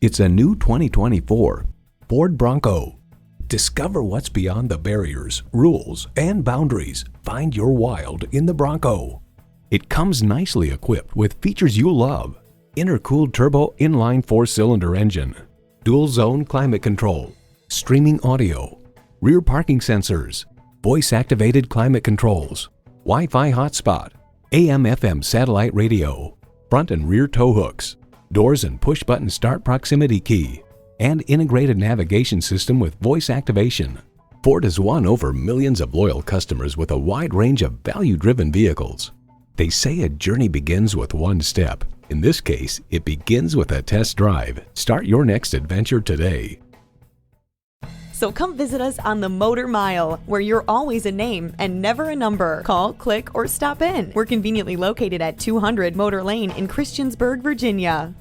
It's a new 2024 Ford Bronco. Discover what's beyond the barriers, rules, and boundaries. Find your wild in the Bronco. It comes nicely equipped with features you love. Intercooled turbo inline 4-cylinder engine, dual zone climate control, streaming audio, rear parking sensors, voice activated climate controls, Wi-Fi hotspot, AM/FM satellite radio, front and rear tow hooks, doors and push button start proximity key, and integrated navigation system with voice activation. Ford has won over millions of loyal customers with a wide range of value-driven vehicles. They say a journey begins with one step. In this case, it begins with a test drive. Start your next adventure today. So come visit us on the Motor Mile, where you're always a name and never a number. Call, click, or stop in. We're conveniently located at 200 Motor Lane in Christiansburg, Virginia.